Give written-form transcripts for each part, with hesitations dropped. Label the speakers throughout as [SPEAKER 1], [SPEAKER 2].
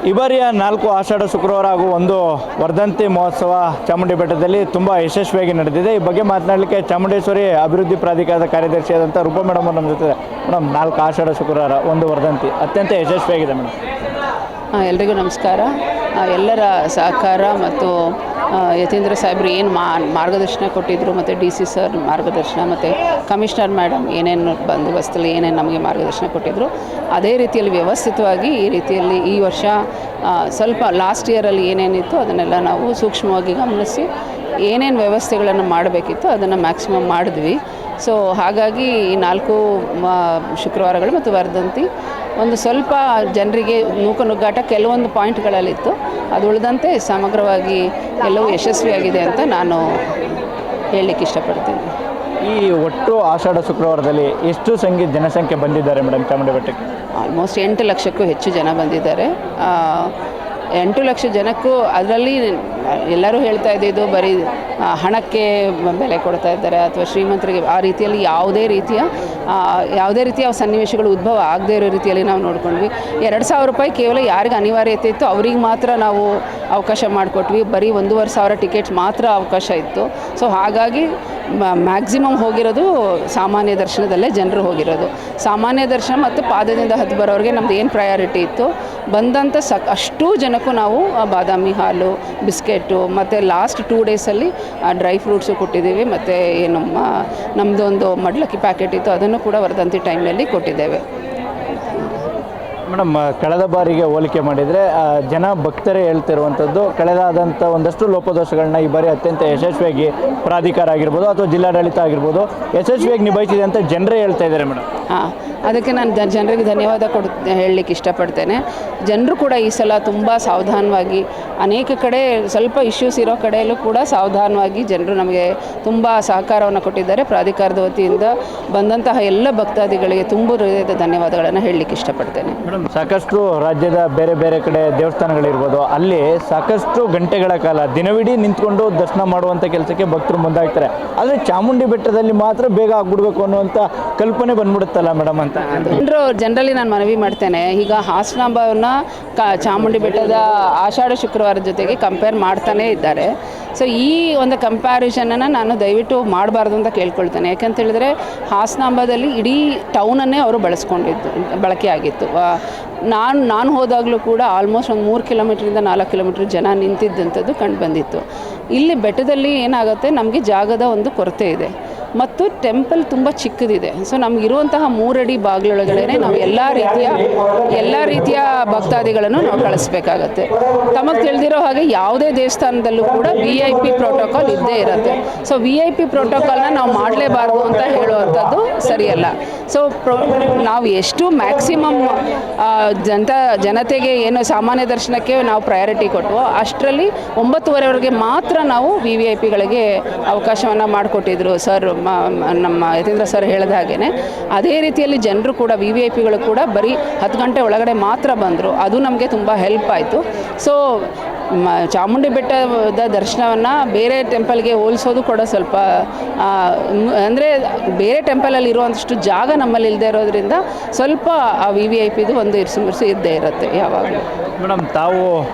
[SPEAKER 1] ಈ ಬಾರಿಯ 4 ಆಷಾಢ ಶುಕ್ರವಾರ ಹಾಗೂ 1 ವರ್ಧಂತಿ ಮಹೋತ್ಸವ ಚಾಮುಂಡಿ ಬೆಟ್ಟದಲ್ಲಿ ತುಂಬ ಯಶಸ್ವಿಯಾಗಿ ನಡೆದಿದೆ. ಈ ಬಗ್ಗೆ ಮಾತನಾಡಲಿಕ್ಕೆ ಚಾಮುಂಡೇಶ್ವರಿ ಅಭಿವೃದ್ಧಿ ಪ್ರಾಧಿಕಾರದ ಕಾರ್ಯದರ್ಶಿಯಾದಂಥ ರೂಪಾ ಮೇಡಮ್ ನಮ್ಮ ಜೊತೆ. ಮೇಡಮ್, 4 ಆಷಾಢ ಶುಕ್ರವಾರ 1 ವರ್ಧಂತಿ ಅತ್ಯಂತ ಯಶಸ್ವಿಯಾಗಿದೆ ಮೇಡಮ್.
[SPEAKER 2] ಎಲ್ರಿಗೂ ನಮಸ್ಕಾರ. ಎಲ್ಲರ ಸಹಕಾರ ಮತ್ತು ಯತೀಂದ್ರ ಸಾಹೇಬರು ಏನು ಮಾರ್ಗದರ್ಶನ ಕೊಟ್ಟಿದ್ದರು, ಮತ್ತು DC ಸರ್ ಮಾರ್ಗದರ್ಶನ, ಮತ್ತು ಕಮಿಷನರ್ ಮೇಡಮ್ ಏನೇನು ಬಂದೋಬಸ್ತಲ್ಲಿ ಏನೇನು ನಮಗೆ ಮಾರ್ಗದರ್ಶನ ಕೊಟ್ಟಿದ್ದರು, ಅದೇ ರೀತಿಯಲ್ಲಿ ವ್ಯವಸ್ಥಿತವಾಗಿ ಈ ರೀತಿಯಲ್ಲಿ ಈ ವರ್ಷ ಸ್ವಲ್ಪ ಲಾಸ್ಟ್ ಇಯರಲ್ಲಿ ಏನೇನಿತ್ತು ಅದನ್ನೆಲ್ಲ ನಾವು ಸೂಕ್ಷ್ಮವಾಗಿ ಗಮನಿಸಿ ಏನೇನು ವ್ಯವಸ್ಥೆಗಳನ್ನು ಮಾಡಬೇಕಿತ್ತು ಅದನ್ನು ಮ್ಯಾಕ್ಸಿಮಮ್ ಮಾಡಿದ್ವಿ. ಸೊ ಹಾಗಾಗಿ ಈ 4 ಶುಕ್ರವಾರಗಳು ಮತ್ತು ವರ್ಧಂತಿ ಒಂದು ಸ್ವಲ್ಪ ಜನರಿಗೆ ನೂಕುನುಗ್ಗಾಟ ಕೆಲವೊಂದು ಪಾಯಿಂಟ್ಗಳಲ್ಲಿತ್ತು. ಅದು ಉಳಿದಂತೆ ಸಮಗ್ರವಾಗಿ ಎಲ್ಲವೂ ಯಶಸ್ವಿಯಾಗಿದೆ ಅಂತ ನಾನು ಹೇಳಲಿಕ್ಕೆ ಇಷ್ಟಪಡ್ತೀನಿ.
[SPEAKER 1] ಈ ಒಟ್ಟು ಆಷಾಢ ಶುಕ್ರವಾರದಲ್ಲಿ ಎಷ್ಟು ಜನಸಂಖ್ಯೆ ಬಂದಿದ್ದಾರೆ ಮೇಡಮ್ ಚಾಮುಂಡಿ ಬೆಟ್ಟಕ್ಕೆ?
[SPEAKER 2] ಆಲ್ಮೋಸ್ಟ್ 8 ಲಕ್ಷಕ್ಕೂ ಹೆಚ್ಚು ಜನ ಬಂದಿದ್ದಾರೆ. 8 ಲಕ್ಷ ಜನಕ್ಕೂ ಅದರಲ್ಲಿ ಎಲ್ಲರೂ ಹೇಳ್ತಾ ಇದ್ದಿದ್ದು ಬರೀ ಹಣಕ್ಕೆ ಬೆಲೆ ಕೊಡ್ತಾ ಇದ್ದಾರೆ ಅಥವಾ ಶ್ರೀಮಂತರಿಗೆ ಆ ರೀತಿಯಲ್ಲಿ ಯಾವುದೇ ರೀತಿಯ ಸನ್ನಿವೇಶಗಳು ಉದ್ಭವ ಆಗದೇ ಇರೋ ರೀತಿಯಲ್ಲಿ ನಾವು ನೋಡ್ಕೊಂಡ್ವಿ. 2,000 ರೂಪಾಯಿ ಕೇವಲ ಯಾರಿಗೆ ಅನಿವಾರ್ಯತೆ ಇತ್ತು ಅವ್ರಿಗೆ ಮಾತ್ರ ನಾವು ಅವಕಾಶ ಮಾಡಿಕೊಟ್ವಿ. ಬರೀ 1,500 ಟಿಕೆಟ್ಸ್ ಮಾತ್ರ ಅವಕಾಶ ಇತ್ತು. ಸೊ ಹಾಗಾಗಿ ಮ್ಯಾಕ್ಸಿಮಮ್ ಹೋಗಿರೋದು ಸಾಮಾನ್ಯ ದರ್ಶನದಲ್ಲೇ ಜನರು ಹೋಗಿರೋದು. ಸಾಮಾನ್ಯ ದರ್ಶನ ಮತ್ತು ಪಾದದಿಂದ ಹತ್ತು ಬರೋರಿಗೆ ನಮ್ದು ಏನು ಪ್ರಯಾರಿಟಿ ಇತ್ತು ಬಂದಂಥ ಅಷ್ಟೂ ಜನಕ್ಕೂ ನಾವು ಬಾದಾಮಿ ಹಾಲು, ಬಿಸ್ಕೆಟು ಮತ್ತು ಲಾಸ್ಟ್ 2 ಡೇಸಲ್ಲಿ ಡ್ರೈ ಫ್ರೂಟ್ಸು ಕೊಟ್ಟಿದ್ದೀವಿ. ಮತ್ತು ಏನು ನಮ್ಮದೊಂದು ಮಡ್ಲಕ್ಕಿ ಪ್ಯಾಕೆಟ್ ಇತ್ತು ಅದನ್ನು ಕೂಡ ವರ್ಧಂತಿ ಟೈಮ್ನಲ್ಲಿ ಕೊಟ್ಟಿದ್ದೇವೆ.
[SPEAKER 1] ಮೇಡಮ್, ಕಳೆದ ಬಾರಿಗೆ ಹೋಲಿಕೆ ಮಾಡಿದರೆ ಜನ ಭಕ್ತರೇ ಹೇಳ್ತಿರುವಂಥದ್ದು ಕಳೆದಾದಂಥ ಒಂದಷ್ಟು ಲೋಪದೋಷಗಳನ್ನ ಈ ಬಾರಿ ಅತ್ಯಂತ ಯಶಸ್ವಿಯಾಗಿ ಪ್ರಾಧಿಕಾರ ಆಗಿರ್ಬೋದು ಅಥವಾ ಜಿಲ್ಲಾಡಳಿತ ಆಗಿರ್ಬೋದು ಯಶಸ್ವಿಯಾಗಿ ನಿಭಾಯಿಸಿದೆ ಅಂತ ಜನರೇ ಹೇಳ್ತಾ ಇದ್ದಾರೆ ಮೇಡಮ್.
[SPEAKER 2] ಅದಕ್ಕೆ ನಾನು ಜನರಿಗೆ ಧನ್ಯವಾದ ಹೇಳಲಿಕ್ಕೆ ಇಷ್ಟಪಡ್ತೇನೆ. ಜನರು ಕೂಡ ಈ ಸಲ ತುಂಬ ಸಾವಧಾನವಾಗಿ ಅನೇಕ ಕಡೆ ಸ್ವಲ್ಪ ಇಶ್ಯೂಸ್ ಇರೋ ಕಡೆಯಲ್ಲೂ ಕೂಡ ಸಾವಧಾನವಾಗಿ ಜನರು ನಮಗೆ ತುಂಬ ಸಹಕಾರವನ್ನು ಕೊಟ್ಟಿದ್ದಾರೆ. ಪ್ರಾಧಿಕಾರದ ವತಿಯಿಂದ ಬಂದಂತಹ ಎಲ್ಲ ಭಕ್ತಾದಿಗಳಿಗೆ ತುಂಬ ಹೃದಯದ ಧನ್ಯವಾದಗಳನ್ನು ಹೇಳಲಿಕ್ಕೆ ಇಷ್ಟಪಡ್ತೇನೆ.
[SPEAKER 1] ಮೇಡಮ್, ಸಾಕಷ್ಟು ರಾಜ್ಯದ ಬೇರೆ ಬೇರೆ ಕಡೆ ದೇವಸ್ಥಾನಗಳಿರ್ಬೋದು, ಅಲ್ಲಿ ಸಾಕಷ್ಟು ಗಂಟೆಗಳ ಕಾಲ ದಿನವಿಡೀ ನಿಂತ್ಕೊಂಡು ದರ್ಶನ ಮಾಡುವಂಥ ಕೆಲಸಕ್ಕೆ ಭಕ್ತರು ಮುಂದಾಗ್ತಾರೆ. ಆದರೆ ಚಾಮುಂಡಿ ಬೆಟ್ಟದಲ್ಲಿ ಮಾತ್ರ ಬೇಗ ಆಗ್ಬಿಡ್ಬೇಕು ಅನ್ನುವಂಥ ಕಲ್ಪನೆ ಬಂದ್ಬಿಡುತ್ತಲ್ಲ ಮೇಡಮ್ ಅಂತ
[SPEAKER 2] ಜನರಲ್ಲಿ ನಾನು ಮನವಿ ಮಾಡ್ತೇನೆ. ಈಗ ಹಾಸನಾಂಬವನ್ನು ಚಾಮುಂಡಿ ಬೆಟ್ಟದ ಆಷಾಢ ಶುಕ್ರವಾರದ ಜೊತೆಗೆ ಕಂಪೇರ್ ಮಾಡ್ತಾನೇ ಇದ್ದಾರೆ. ಸೊ ಈ ಒಂದು ಕಂಪ್ಯಾರಿಸನನ್ನು ನಾನು ದಯವಿಟ್ಟು ಮಾಡಬಾರ್ದು ಅಂತ ಕೇಳ್ಕೊಳ್ತೇನೆ. ಯಾಕಂತ ಹೇಳಿದ್ರೆ ಹಾಸನಾಂಬದಲ್ಲಿ ಇಡೀ ಟೌನನ್ನೇ ಅವರು ಬಳಕೆ ಆಗಿತ್ತು. ನಾನು ಹೋದಾಗಲೂ ಕೂಡ ಆಲ್ಮೋಸ್ಟ್ ಒಂದು 3 ಕಿಲೋಮೀಟ್ರಿಂದ 4 ಕಿಲೋಮೀಟ್ರ್ ಜನ ನಿಂತಿದ್ದಂಥದ್ದು ಕಂಡು ಬಂದಿತ್ತು. ಇಲ್ಲಿ ಬೆಟ್ಟದಲ್ಲಿ ಏನಾಗುತ್ತೆ, ನಮಗೆ ಜಾಗದ ಒಂದು ಕೊರತೆ ಇದೆ ಮತ್ತು ಟೆಂಪಲ್ ತುಂಬ ಚಿಕ್ಕದಿದೆ. ಸೊ ನಮಗಿರುವಂತಹ 3 ಅಡಿ ಬಾಗಿಲೊಳಗಡೆ ನಾವು ಎಲ್ಲ ರೀತಿಯ ಭಕ್ತಾದಿಗಳನ್ನು ನಾವು ಕಳಿಸ್ಬೇಕಾಗತ್ತೆ. ತಮಗೆ ತಿಳಿದಿರೋ ಹಾಗೆ ಯಾವುದೇ ದೇವಸ್ಥಾನದಲ್ಲೂ ಕೂಡ VIP ಪ್ರೋಟೋಕಾಲ್ ಇದ್ದೇ ಇರುತ್ತೆ. ಸೊ VIP ಪ್ರೋಟೋಕಾಲ್ನ ನಾವು ಮಾಡಲೇಬಾರ್ದು ಅಂತ ಹೇಳುವಂಥದ್ದು ಸರಿಯಲ್ಲ. ಸೊ ನಾವು ಎಷ್ಟು ಮ್ಯಾಕ್ಸಿಮಮ್ ಜನತೆಗೆ ಏನು ಸಾಮಾನ್ಯ ದರ್ಶನಕ್ಕೆ ನಾವು ಪ್ರಯಾರಿಟಿ ಕೊಟ್ಟು ಅಷ್ಟರಲ್ಲಿ 9:30ವರೆಗೆ ಮಾತ್ರ ನಾವು VVIPಗಳಿಗೆ ಅವಕಾಶವನ್ನು ಮಾಡಿಕೊಟ್ಟಿದ್ರು ಸರ್. ನಮ್ಮ ಯತೀಂದ್ರ ಸರ್ ಹೇಳಿದ ಹಾಗೇ ಅದೇ ರೀತಿಯಲ್ಲಿ ಜನರು ಕೂಡ VVIPಗಳು ಕೂಡ ಬರೀ 10 ಗಂಟೆ ಒಳಗಡೆ ಮಾತ್ರ ಬಂದರು. ಅದು ನಮಗೆ ತುಂಬ ಹೆಲ್ಪ್ ಆಯಿತು. ಸೊ ಚಾಮುಂಡಿ ಬೆಟ್ಟದ ದರ್ಶನವನ್ನು ಬೇರೆ ಟೆಂಪಲ್ಗೆ ಹೋಲಿಸೋದು ಕೂಡ ಸ್ವಲ್ಪ ಅಂದರೆ ಬೇರೆ ಟೆಂಪಲಲ್ಲಿ ಇರುವಂಥಷ್ಟು ಜಾಗ ನಮ್ಮಲ್ಲಿ ಇಲ್ಲದೆ ಇರೋದ್ರಿಂದ ಸ್ವಲ್ಪ ಆ VVIPದು ಒಂದು ಇರಿಸು ಇದ್ದೇ ಇರುತ್ತೆ ಯಾವಾಗಲೂ.
[SPEAKER 1] ಮೇಡಮ್, ತಾವು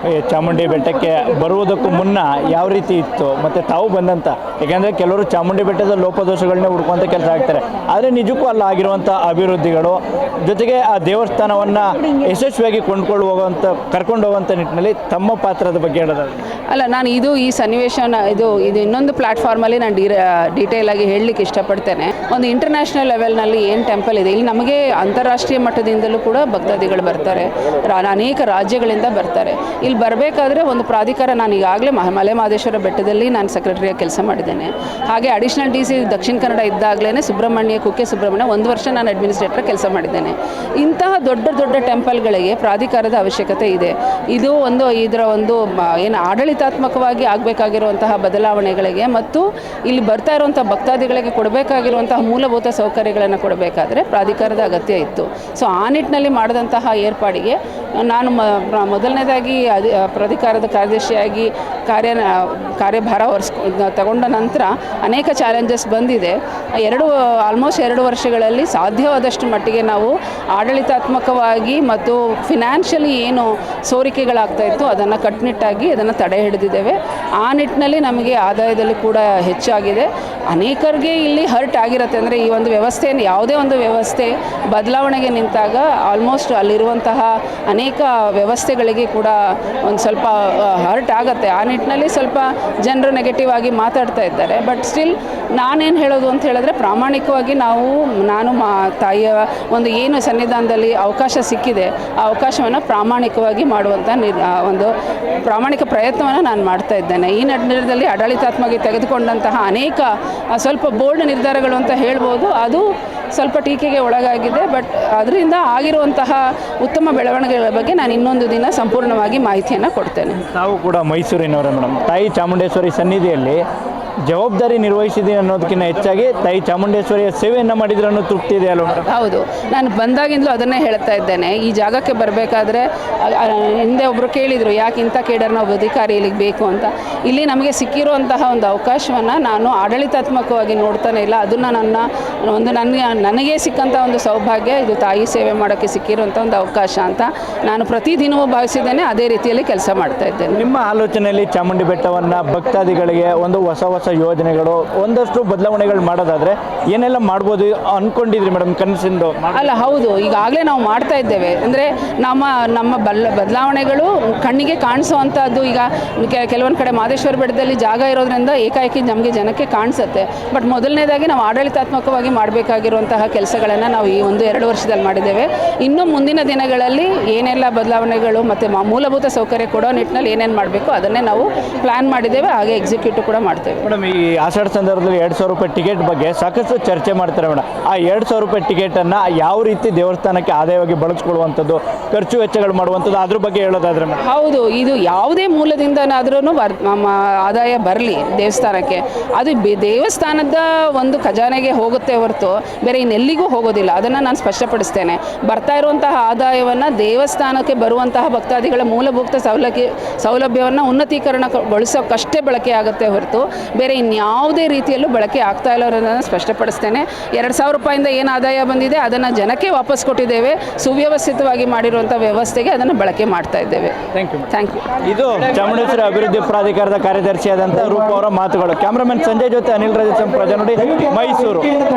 [SPEAKER 1] ಚಾಮುಂಡಿ ಬೆಟ್ಟಕ್ಕೆ ಬರುವುದಕ್ಕೂ ಮುನ್ನ ಯಾವ ರೀತಿ ಇತ್ತು ಮತ್ತು ತಾವು ಬಂದಂಥ, ಯಾಕೆಂದರೆ ಕೆಲವರು ಚಾಮುಂಡಿ ಬೆಟ್ಟದ ಲೋಪದೋಷಗಳನ್ನೇ ಹುಡ್ಕುವಂಥ ಕೆಲಸ ಆಗ್ತಾರೆ. ಆದರೆ ನಿಜಕ್ಕೂ ಅಲ್ಲ ಆಗಿರುವಂಥ ಅಭಿವೃದ್ಧಿಗಳು ಜೊತೆಗೆ ಆ ದೇವಸ್ಥಾನವನ್ನು ಯಶಸ್ವಿಯಾಗಿ ಕರ್ಕೊಂಡು ಹೋಗುವಂಥ ನಿಟ್ಟಿನಲ್ಲಿ ತಮ್ಮ ಪಾತ್ರದ ಬಗ್ಗೆ ಹೇಳೋದಾದ್ರೆ?
[SPEAKER 2] ನಾನು ಈ ಸನ್ನಿವೇಶನ ಇದು ಇನ್ನೊಂದು ಪ್ಲ್ಯಾಟ್ಫಾರ್ಮಲ್ಲಿ ನಾನು ಡೀಟೇಲ್ ಆಗಿ ಹೇಳಲಿಕ್ಕೆ ಇಷ್ಟಪಡ್ತೇನೆ. ಒಂದು ಇಂಟರ್ನ್ಯಾಷನಲ್ ಲೆವೆಲ್ನಲ್ಲಿ ಏನು ಟೆಂಪಲ್ ಇದೆ, ಇಲ್ಲಿ ನಮಗೆ ಅಂತಾರಾಷ್ಟ್ರೀಯ ಮಟ್ಟದಿಂದಲೂ ಕೂಡ ಭಕ್ತಾದಿಗಳು ಬರ್ತಾರೆ, ಅನೇಕ ರಾಜ್ಯಗಳಿಂದ ಬರ್ತಾರೆ. ಇಲ್ಲಿ ಬರಬೇಕಾದ್ರೆ ಒಂದು ಪ್ರಾಧಿಕಾರ, ನಾನು ಈಗಾಗಲೇ ಮಲೆ ಮಹದೇಶ್ವರ ಬೆಟ್ಟದಲ್ಲಿ ನಾನು ಸೆಕ್ರೆಟರಿಯಾಗಿ ಕೆಲಸ ಮಾಡಿದ್ದೇನೆ. ಹಾಗೆ ಅಡಿಷನಲ್ DC ದಕ್ಷಿಣ ಕನ್ನಡ ಇದ್ದಾಗಲೇ ಕುಕ್ಕೆ ಸುಬ್ರಹ್ಮಣ್ಯ 1 ವರ್ಷ ನಾನು ಅಡ್ಮಿನಿಸ್ಟ್ರೇಟರ್ ಕೆಲಸ ಮಾಡಿದ್ದೇನೆ. ಇಂತಹ ದೊಡ್ಡ ದೊಡ್ಡ ಟೆಂಪಲ್ಗಳಿಗೆ ಪ್ರಾಧಿಕಾರದ ಅವಶ್ಯಕತೆ ಇದೆ. ಇದು ಇದರ ಒಂದು ಏನು ಆಡಳಿತಾತ್ಮಕವಾಗಿ ಆಗಬೇಕಾಗಿರುವಂತಹ ಬದಲಾವಣೆಗಳಿಗೆ ಮತ್ತು ಇಲ್ಲಿ ಬರ್ತಾ ಇರುವಂಥ ಭಕ್ತಾದಿಗಳಿಗೆ ಕೊಡಬೇಕಾಗಿರುವಂತಹ ಮೂಲಭೂತ ಸೌಕರ್ಯಗಳನ್ನು ಕೊಡಬೇಕಾದ್ರೆ ಪ್ರಾಧಿಕಾರದ ಅಗತ್ಯ ಇತ್ತು. ಸೊ ಆ ನಿಟ್ಟಿನಲ್ಲಿ ಮಾಡಿದಂತಹ ಏರ್ಪಾಡಿಗೆ ನಾನು ಮೊದಲನೇದಾಗಿ ಪ್ರಾಧಿಕಾರದ ಕಾರ್ಯದರ್ಶಿಯಾಗಿ ಕಾರ್ಯಭಾರ ತಗೊಂಡ ನಂತರ ಅನೇಕ ಚಾಲೆಂಜಸ್ ಬಂದಿದೆ. ಆಲ್ಮೋಸ್ಟ್ 2 ವರ್ಷಗಳಲ್ಲಿ ಸಾಧ್ಯವಾದಷ್ಟು ಮಟ್ಟಿಗೆ ನಾವು ಆಡಳಿತಾತ್ಮಕವಾಗಿ ಮತ್ತು ಫಿನಾನ್ಷಿಯಲಿ ಏನು ಸೋರಿಕೆಗಳಾಗ್ತಾ ಇತ್ತು ಅದನ್ನು ಕಟ್ಟುನಿಟ್ಟಾಗಿ ಅದನ್ನು ತಡೆ ಹಿಡಿದಿದ್ದೇವೆ. ಆ ನಿಟ್ಟಿನಲ್ಲಿ ನಮಗೆ ಆದಾಯದಲ್ಲಿ ಕೂಡ ಹೆಚ್ಚಾಗಿದೆ. ಅನೇಕರಿಗೆ ಇಲ್ಲಿ ಹರ್ಟ್ ಆಗಿರುತ್ತೆ. ಅಂದರೆ ಈ ಒಂದು ವ್ಯವಸ್ಥೆಯನ್ನು ಯಾವುದೇ ಒಂದು ವ್ಯವಸ್ಥೆ ಬದಲಾವಣೆಗೆ ನಿಂತಾಗ ಆಲ್ಮೋಸ್ಟ್ ಅಲ್ಲಿರುವಂತಹ ಅನೇಕ ವ್ಯವಸ್ಥೆಗಳಿಗೆ ಕೂಡ ಒಂದು ಸ್ವಲ್ಪ ಹರ್ಟ್ ಆಗುತ್ತೆ. ಆ ನಿಟ್ಟಿನಲ್ಲಿ ಸ್ವಲ್ಪ ಜನರು ನೆಗೆಟಿವ್ ಆಗಿ ಮಾತಾಡ್ತಾ ಇದ್ದಾರೆ. ಬಟ್ ಸ್ಟಿಲ್ ನಾನೇನು ಹೇಳೋದು ಅಂತ ಹೇಳಿದ್ರೆ ಪ್ರಾಮಾಣಿಕವಾಗಿ ನಾನು ತಾಯಿಯ ಒಂದು ಏನು ಸನ್ನಿಧಾನದಲ್ಲಿ ಅವಕಾಶ ಸಿಕ್ಕಿದೆ ಆ ಅವಕಾಶವನ್ನು ಪ್ರಾಮಾಣಿಕವಾಗಿ ಮಾಡುವಂಥ ಒಂದು ಪ್ರಾಮಾಣಿಕ ಪ್ರಯತ್ನವನ್ನು ನಾನು ಮಾಡ್ತಾ ಇದ್ದೇನೆ. ಈ ನಿರ್ಧಾರದಲ್ಲಿ ಆಡಳಿತಾತ್ಮಕವಾಗಿ ತೆಗೆದುಕೊಂಡಂತಹ ಅನೇಕ ಸ್ವಲ್ಪ ಬೋಲ್ಡ್ ನಿರ್ಧಾರಗಳು ಅಂತ ಹೇಳ್ಬೋದು, ಅದು ಸ್ವಲ್ಪ ಟೀಕೆಗೆ ಒಳಗಾಗಿದೆ. ಬಟ್ ಅದರಿಂದ ಆಗಿರುವಂತಹ ಉತ್ತಮ ಬೆಳವಣಿಗೆಗಳ ಬಗ್ಗೆ ನಾನು ಇನ್ನೊಂದು ದಿನ ಸಂಪೂರ್ಣವಾಗಿ ಮಾಹಿತಿಯನ್ನು ಕೊಡ್ತೇನೆ.
[SPEAKER 1] ನಾವು ಕೂಡ ಮೈಸೂರಿನವರೇ ಮೇಡಮ್. ತಾಯಿ ಚಾಮುಂಡೇಶ್ವರಿ ಸನ್ನಿಧಿಯಲ್ಲಿ ಜವಾಬ್ದಾರಿ ನಿರ್ವಹಿಸಿದೆ ಅನ್ನೋದಕ್ಕಿಂತ ಹೆಚ್ಚಾಗಿ ತಾಯಿ ಚಾಮುಂಡೇಶ್ವರಿಯ ಸೇವೆಯನ್ನು ಮಾಡಿದ್ರೆ ಅನ್ನೋ ತೃಪ್ತಿ ಇದೆ ಅಲ್ವ ಮೇಡಮ್?
[SPEAKER 2] ಹೌದು, ನಾನು ಬಂದಾಗಿಂದಲೂ ಅದನ್ನೇ ಹೇಳ್ತಾ ಇದ್ದೇನೆ. ಈ ಜಾಗಕ್ಕೆ ಬರಬೇಕಾದ್ರೆ ಹಿಂದೆ ಒಬ್ಬರು ಕೇಳಿದರು ಯಾಕೆ ಇಂಥ ಕೇಡರ್ನ ಒಬ್ಬ ಅಧಿಕಾರಿ ಇಲ್ಲಿಗೆ ಬೇಕು ಅಂತ. ಇಲ್ಲಿ ನಮಗೆ ಸಿಕ್ಕಿರುವಂತಹ ಒಂದು ಅವಕಾಶವನ್ನು ನಾನು ಆಡಳಿತಾತ್ಮಕವಾಗಿ ನೋಡ್ತಾನೆ ಇಲ್ಲ. ಅದನ್ನು ನನಗೆ ಸಿಕ್ಕಂಥ ಒಂದು ಸೌಭಾಗ್ಯ, ಇದು ತಾಯಿ ಸೇವೆ ಮಾಡೋಕ್ಕೆ ಸಿಕ್ಕಿರುವಂಥ ಒಂದು ಅವಕಾಶ ಅಂತ ನಾನು ಪ್ರತಿದಿನವೂ ಭಾವಿಸಿದ್ದೇನೆ. ಅದೇ ರೀತಿಯಲ್ಲಿ ಕೆಲಸ ಮಾಡ್ತಾ ಇದ್ದೇನೆ.
[SPEAKER 1] ನಿಮ್ಮ ಆಲೋಚನೆಯಲ್ಲಿ ಚಾಮುಂಡಿ ಬೆಟ್ಟವನ್ನು ಭಕ್ತಾದಿಗಳಿಗೆ ಒಂದು ಹೊಸ ಯೋಜನೆಗಳು ಒಂದಷ್ಟು ಬದಲಾವಣೆಗಳು ಮಾಡೋದಾದ್ರೆ ಏನೆಲ್ಲ ಮಾಡ್ಬೋದು ಅನ್ಕೊಂಡಿದ್ರಿ ಮೇಡಮ್ ಕನಸಿಂದು?
[SPEAKER 2] ಅಲ್ಲ, ಹೌದು, ಈಗಾಗಲೇ ನಾವು ಮಾಡ್ತಾ ಇದ್ದೇವೆ. ಅಂದರೆ ನಮ್ಮ ಬದಲಾವಣೆಗಳು ಕಣ್ಣಿಗೆ ಕಾಣಿಸುವಂಥದ್ದು. ಈಗ ಕೆಲವೊಂದು ಕಡೆ ಮಾದೇಶ್ವರ ಬೆಟ್ಟದಲ್ಲಿ ಜಾಗ ಇರೋದ್ರಿಂದ ಏಕಾಏಕಿ ನಮಗೆ ಜನಕ್ಕೆ ಕಾಣಿಸುತ್ತೆ. ಬಟ್ ಮೊದಲನೇದಾಗಿ ನಾವು ಆಡಳಿತಾತ್ಮಕವಾಗಿ ಮಾಡಬೇಕಾಗಿರುವಂತಹ ಕೆಲಸಗಳನ್ನು ನಾವು ಈ 1-2 ವರ್ಷದಲ್ಲಿ ಮಾಡಿದ್ದೇವೆ. ಇನ್ನು ಮುಂದಿನ ದಿನಗಳಲ್ಲಿ ಏನೆಲ್ಲ ಬದಲಾವಣೆಗಳು ಮತ್ತು ಮೂಲಭೂತ ಸೌಕರ್ಯ ಕೊಡೋ ನಿಟ್ಟಿನಲ್ಲಿ ಏನೇನು ಮಾಡಬೇಕು ಅದನ್ನೇ ನಾವು ಪ್ಲ್ಯಾನ್ ಮಾಡಿದ್ದೇವೆ. ಹಾಗೆ ಎಕ್ಸಿಕ್ಯೂಟಿವ್ ಕೂಡ ಮಾಡ್ತೇವೆ.
[SPEAKER 1] ಮೇಡಮ್, ಈ ಆಷಾಢ ಸಂದರ್ಭದಲ್ಲಿ 2,000 ರೂಪಾಯಿ ಟಿಕೆಟ್ ಬಗ್ಗೆ ಸಾಕಷ್ಟು ಚರ್ಚೆ ಮಾಡ್ತಾರೆ ಮೇಡಮ್. ಆ 2,000 ರೂಪಾಯಿ ಟಿಕೆಟನ್ನು ಯಾವ ರೀತಿ ದೇವಸ್ಥಾನಕ್ಕೆ ಆದಾಯವಾಗಿ ಬಳಸ್ಕೊಳ್ಳುವಂಥದ್ದು, ಖರ್ಚು ವೆಚ್ಚಗಳು ಮಾಡುವಂಥದ್ದು, ಅದ್ರ ಬಗ್ಗೆ ಹೇಳೋದಾದ್ರೆ ಮೇಡಮ್?
[SPEAKER 2] ಹೌದು, ಇದು ಯಾವುದೇ ಮೂಲದಿಂದನಾದ್ರೂ ನಮ್ಮ ಆದಾಯ ಬರಲಿ ದೇವಸ್ಥಾನಕ್ಕೆ, ಅದು ದೇವಸ್ಥಾನದ ಒಂದು ಖಜಾನೆಗೆ ಹೋಗುತ್ತೆ ಹೊರತು ಬೇರೆ ಇನ್ನೆಲ್ಲಿಗೂ ಹೋಗೋದಿಲ್ಲ. ಅದನ್ನು ನಾನು ಸ್ಪಷ್ಟಪಡಿಸ್ತೇನೆ. ಬರ್ತಾ ಇರುವಂತಹ ಆದಾಯವನ್ನು ದೇವಸ್ಥಾನಕ್ಕೆ ಬರುವಂತಹ ಭಕ್ತಾದಿಗಳ ಮೂಲಭೂತ ಸೌಲಭ್ಯವನ್ನು ಉನ್ನತೀಕರಣಗೊಳಿಸೋಕ್ಕಷ್ಟೇ ಬಳಕೆ ಆಗುತ್ತೆ ಹೊರತು ಬೇರೆ ಇನ್ಯಾವುದೇ ರೀತಿಯಲ್ಲೂ ಬಳಕೆ ಆಗ್ತಾ ಇಲ್ಲ ಅನ್ನೋದನ್ನು ಸ್ಪಷ್ಟಪಡಿಸ್ತೇನೆ. 2,000 ರೂಪಾಯಿಂದ ಏನು ಆದಾಯ ಬಂದಿದೆ ಅದನ್ನು ಜನಕ್ಕೆ ವಾಪಸ್ ಕೊಟ್ಟಿದ್ದೇವೆ. ಸುವ್ಯವಸ್ಥಿತವಾಗಿ ಮಾಡಿರುವಂಥ ವ್ಯವಸ್ಥೆಗೆ ಅದನ್ನು ಬಳಕೆ ಮಾಡ್ತಾ ಇದ್ದೇವೆ. Thank you.
[SPEAKER 1] ಇದು ಚಾಮುಂಡೇಶ್ವರಿ ಅಭಿವೃದ್ಧಿ ಪ್ರಾಧಿಕಾರದ ಕಾರ್ಯದರ್ಶಿಯಾದಂಥ ರೂಪ ಅವರ ಮಾತುಗಳು. ಕ್ಯಾಮ್ರಾಮನ್ ಸಂಜಯ್ ಜೊತೆ ಅನಿಲ್ ರಾಜೇಶ್, ಪ್ರಜಾನುಡಿ, ಮೈಸೂರು.